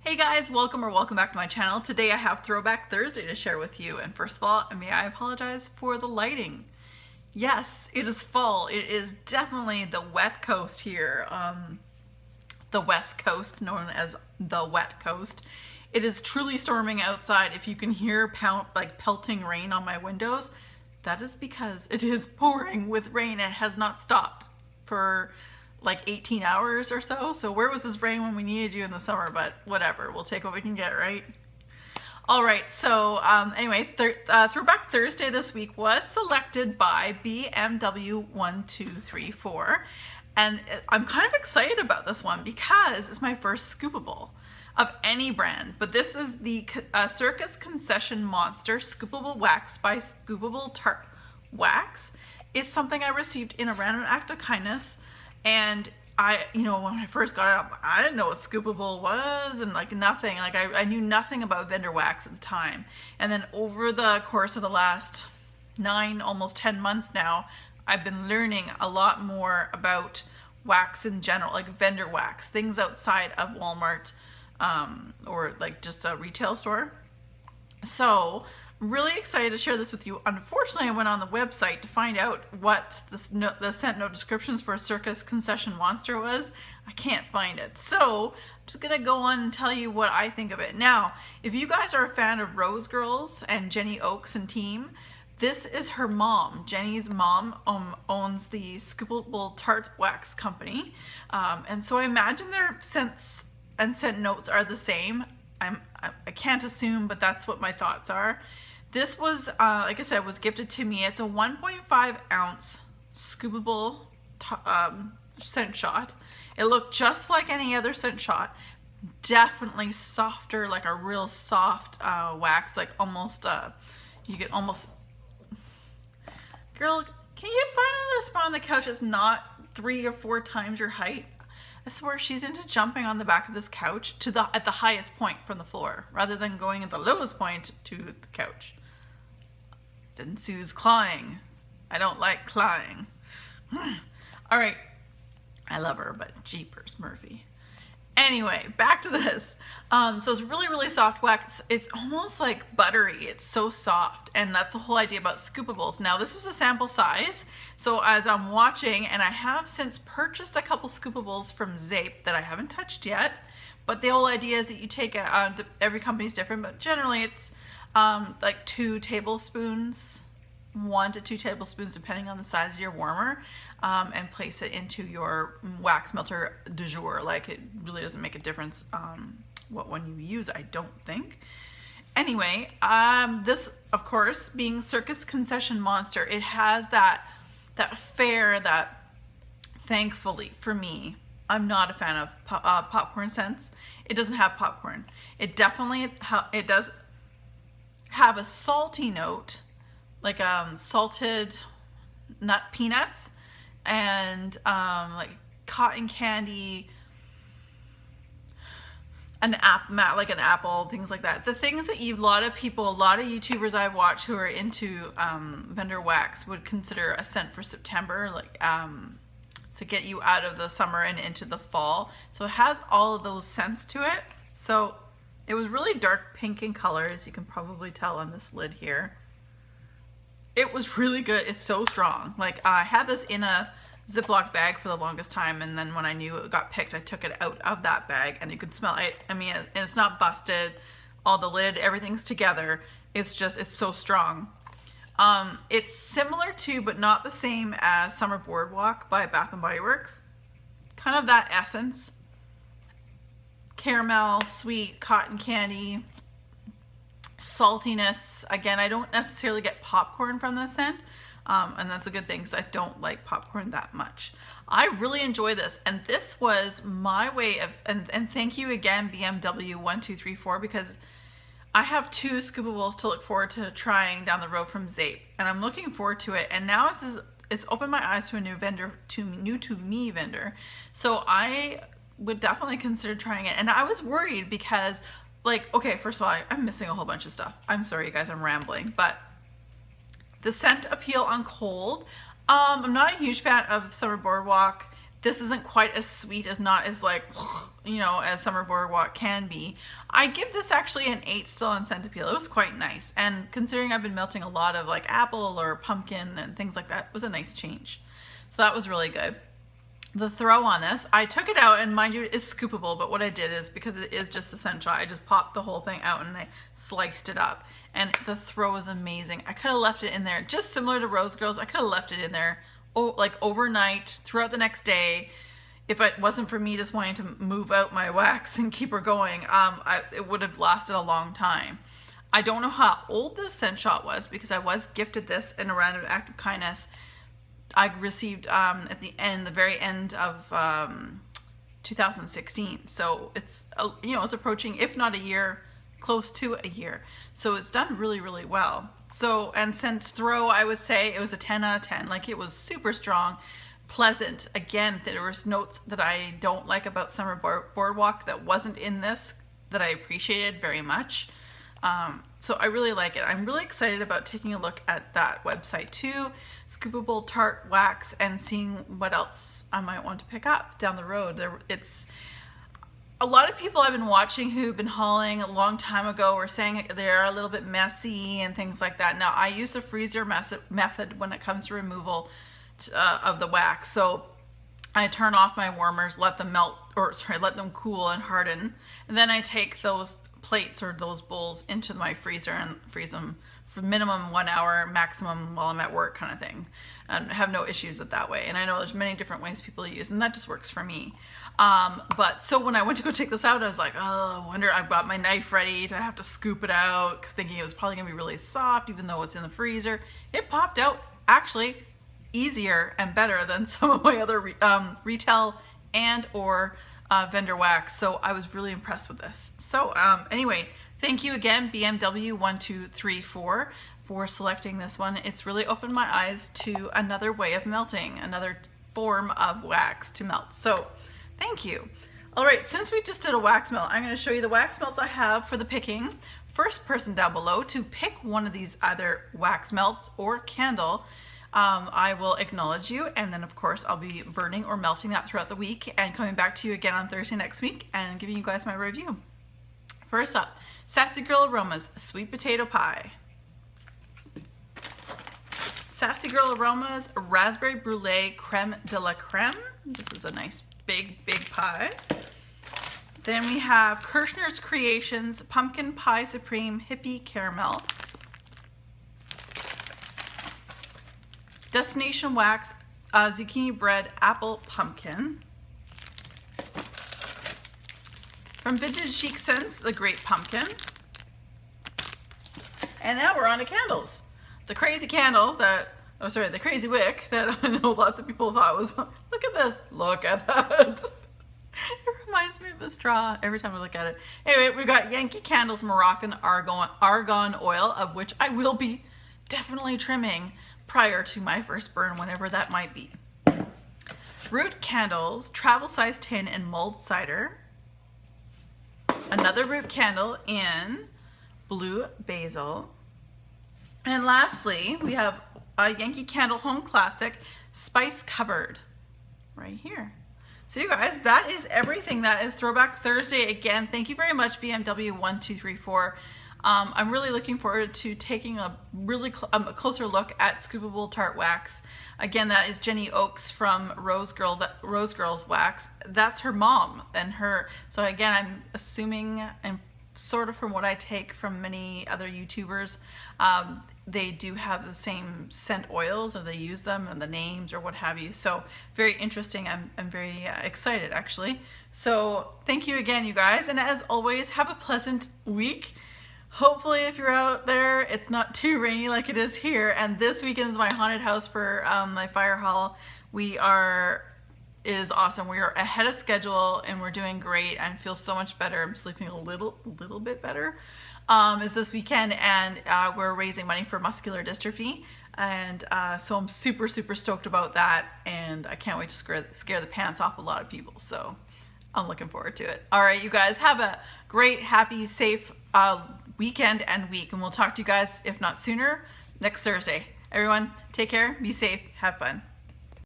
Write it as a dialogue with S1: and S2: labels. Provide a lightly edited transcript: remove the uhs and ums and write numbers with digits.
S1: Hey guys, welcome back to my channel. Today I have Throwback Thursday to share with you, and first of all, may I apologize for the lighting. Yes, it is fall. It is definitely the wet coast here, the west coast, known as the wet coast. It is truly storming outside. If you can hear pelting rain on my windows, that is because it is pouring with rain. It has not stopped for like 18 hours or so. So where was this rain when we needed you in the summer? But whatever, we'll take what we can get, right? All right, so anyway, Throwback Thursday this week was selected by BMW1234. And I'm kind of excited about this one because it's my first Scoopable of any brand. But this is the Circus Concession Monster Scoopable Wax by Scoopable Tart Wax. It's something I received in a random act of kindness. And when I first got it, I didn't know what Scoopable was and nothing. I knew nothing about vendor wax at the time. And then over the course of the last 9, almost 10 months now, I've been learning a lot more about wax in general, like vendor wax, things outside of Walmart or just a retail store. So I'm really excited to share this with you. Unfortunately, I went on the website to find out what the sent no descriptions for Circus Concession Monster was. I can't find it. So I'm just going to go on and tell you what I think of it. Now, if you guys are a fan of Rose Girls and Jenny Oaks and team, this is her mom. Jenny's mom owns the Scoopable Tart Wax Company. And so I imagine their scents and scent notes are the same. I can't assume, but that's what my thoughts are. This was, like I said, was gifted to me. It's a 1.5 ounce scoopable scent shot. It looked just like any other scent shot. Definitely softer, like a real soft wax, like almost, you could almost, girl, can you find another spot on the couch that's not 3 or 4 times your height? I swear she's into jumping on the back of this couch at the highest point from the floor, rather than going at the lowest point to the couch. Didn't see who's clawing. I don't like clawing. All right, I love her, but jeepers Murphy. Anyway, back to this. So it's really, really soft wax. It's almost like buttery. It's so soft, and that's the whole idea about Scoopables. Now, this was a sample size, so as I'm watching, and I have since purchased a couple Scoopables from Zape that I haven't touched yet, but the whole idea is that you take every company's different, but generally it's like 2 tablespoons, 1 to 2 tablespoons, depending on the size of your warmer, and place it into your wax melter du jour. Like, it really doesn't make a difference what one you use, I don't think. Anyway, this, of course, being Circus Concession Monster, it has that fare that, thankfully for me, I'm not a fan of popcorn scents. It doesn't have popcorn. It definitely it does have a salty note, like salted nut peanuts and like cotton candy, an apple, things like that. The things that a lot of YouTubers I've watched who are into vendor wax would consider a scent for September, like to get you out of the summer and into the fall. So it has all of those scents to it. So it was really dark pink in color, as you can probably tell on this lid here. It was really good. It's so strong. Like, I had this in a Ziploc bag for the longest time, and then when I knew it got picked, I took it out of that bag, and you could smell it. I mean, and it's not busted. All the lid, everything's together. It's so strong. It's similar to, but not the same as, Summer Boardwalk by Bath & Body Works. Kind of that essence. Caramel, sweet, cotton candy, saltiness. Again, I don't necessarily get popcorn from this scent, and that's a good thing because I don't like popcorn that much. I really enjoy this, and this was my way of, and thank you again, BMW1234, because I have 2 Scoopables to look forward to trying down the road from Zape, and I'm looking forward to it. And now it's opened my eyes to a new vendor, new to me vendor. So I would definitely consider trying it. And I was worried because, like, okay, first of all, I'm missing a whole bunch of stuff. I'm sorry, you guys, I'm rambling. But the scent appeal on cold. I'm not a huge fan of Summer Boardwalk. This isn't quite as sweet, as not as like, you know, as Summer Boardwalk can be. I give this actually an 8 still on scent appeal. It was quite nice. And considering I've been melting a lot of like apple or pumpkin and things like that, it was a nice change. So that was really good. The throw on this, I took it out, and mind you, it is scoopable, but what I did is, because it is just a scent shot, I just popped the whole thing out and I sliced it up. And the throw is amazing. I could have left it in there, just similar to Rose Girls, I could have left it in there like overnight, throughout the next day. If it wasn't for me just wanting to move out my wax and keep her going, it would have lasted a long time. I don't know how old this scent shot was, because I was gifted this in a random act of kindness. I received at the very end of 2016. So it's, you know, it's approaching, if not a year, close to a year. So it's done really, really well. So, and scent throw, I would say it was a 10 out of 10. Like, it was super strong, pleasant. Again, there was notes that I don't like about Summer Boardwalk that wasn't in this, that I appreciated very much. So I really like it. I'm really excited about taking a look at that website too, Scoopable Tart Wax, and seeing what else I might want to pick up down the road. It's a lot of people I've been watching who've been hauling a long time ago were saying they're a little bit messy and things like that. Now, I use a freezer method when it comes to removal of the wax. So I turn off my warmers, let them melt, or sorry, let them cool and harden, and then I take those plates or those bowls into my freezer and freeze them for minimum 1 hour, maximum while I'm at work, kind of thing, and have no issues with that way. And I know there's many different ways people use, and that just works for me. But so when I went to go take this out, I was like, oh, I wonder, I've got my knife ready to have to scoop it out, thinking it was probably gonna be really soft, even though it's in the freezer. It popped out actually easier and better than some of my other retail and or vendor wax. So I was really impressed with this. So anyway, thank you again, BMW1234, for selecting this one. It's really opened my eyes to another way of melting, another form of wax to melt. So thank you. All right, since we just did a wax melt, I'm going to show you the wax melts I have for the picking. First person down below to pick one of these, either wax melts or candle, I will acknowledge you, and then of course I'll be burning or melting that throughout the week and coming back to you again on Thursday next week and giving you guys my review. First up, Sassy Girl Aromas Sweet Potato Pie. Sassy Girl Aromas Raspberry Brulee Creme de la Creme. This is a nice big pie. Then we have Kirshner's Creations Pumpkin Pie Supreme Hippie Caramel. Destination Wax Zucchini Bread Apple Pumpkin. From Vintage Chic Scents, the Great Pumpkin. And now we're on to candles. The crazy candle that, oh sorry, the crazy wick that I know lots of people thought was, look at this, look at that. It reminds me of a straw every time I look at it. Anyway, we got Yankee Candles Moroccan Argan Oil, of which I will be definitely trimming prior to my first burn, whenever that might be. Root Candles Travel Size Tin and Mulled Cider. Another root candle in Blue Basil. And lastly, we have a Yankee Candle Home Classic Spice Cupboard right here. So you guys, that is everything. That is Throwback Thursday. Again, thank you very much, BMW1234. I'm really looking forward to taking a really closer look at Scoopable Tart Wax. Again, that is Jenny Oakes from Rose Girls Wax. That's her mom and her. So again, I'm assuming, and sort of from what I take from many other YouTubers, they do have the same scent oils, or they use them and the names or what have you. So very interesting. I'm very excited actually. So thank you again, you guys. And as always, have a pleasant week. Hopefully if you're out there, it's not too rainy like it is here. And this weekend is my haunted house for my fire hall. It is awesome. We are ahead of schedule and we're doing great. I feel so much better. I'm sleeping a little bit better. Is this weekend, and we're raising money for muscular dystrophy. And so I'm super stoked about that. And I can't wait to scare the pants off a lot of people. So I'm looking forward to it. All right, you guys, have a great, happy, safe weekend and week. And we'll talk to you guys, if not sooner, next Thursday. Everyone, take care, be safe, have fun.